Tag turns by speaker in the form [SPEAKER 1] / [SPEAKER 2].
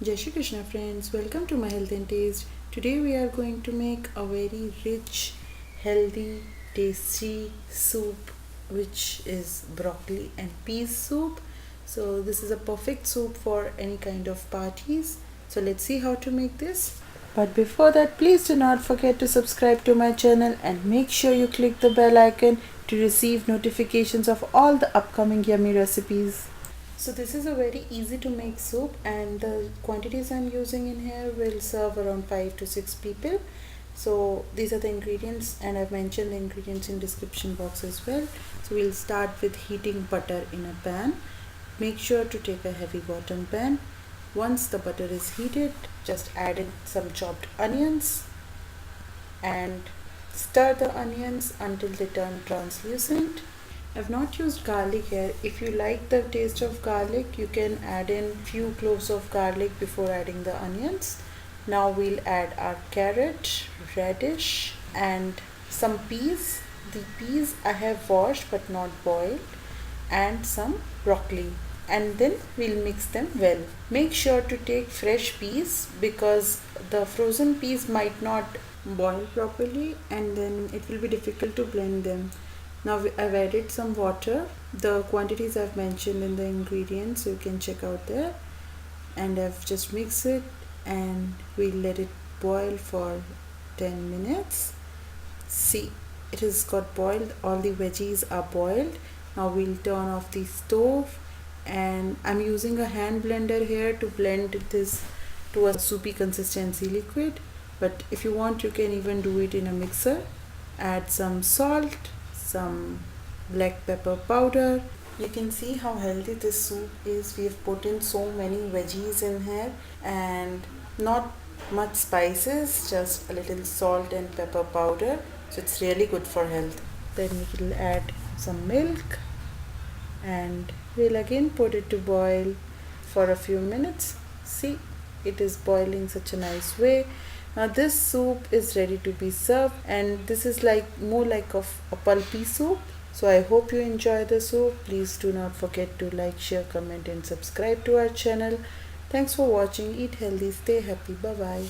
[SPEAKER 1] Jai Shri Krishna friends, welcome to my Health and Taste. Today we are going to make a very rich, healthy, tasty soup which is broccoli and peas soup. So this is a perfect soup for any kind of parties. So let's see how to make this. But before that, please do not forget to subscribe to my channel and make sure you click the bell icon to receive notifications of all the upcoming yummy recipes. So this is a very easy to make soup, and the quantities I'm using in here will serve around 5 to 6 people. So these are the ingredients, and I've mentioned the ingredients in description box as well. So we'll start with heating butter in a pan. Make sure to take a heavy bottom pan. Once the butter is heated, just add in some chopped onions and stir the onions until they turn translucent. I've not used garlic here. If you like the taste of garlic, you can add in few cloves of garlic before adding the onions. Now we'll add our carrot, radish and some peas. The peas I have washed but not boiled, and some broccoli, and then we'll mix them well. Make sure to take fresh peas because the frozen peas might not boil properly and then it will be difficult to blend them. Now I've added some water. The quantities I've mentioned in the ingredients, you can check out there. And I've just mixed it and we'll let it boil for 10 minutes. See, it has got boiled. All the veggies are boiled. Now we'll turn off the stove, and I'm using a hand blender here to blend this to a soupy consistency liquid. But if you want, you can even do it in a mixer. Add some salt, some black pepper powder. You can see how healthy this soup is. We have put in so many veggies in here and not much spices, just a little salt and pepper powder. So it's really good for health. Then we will add some milk and we'll again put it to boil for a few minutes. See, it is boiling such a nice way. Now this soup is ready to be served, and this is more like a pulpy soup. So I hope you enjoy the soup. Please do not forget to like, share, comment and subscribe to our channel. Thanks for watching. Eat healthy, stay happy. Bye bye.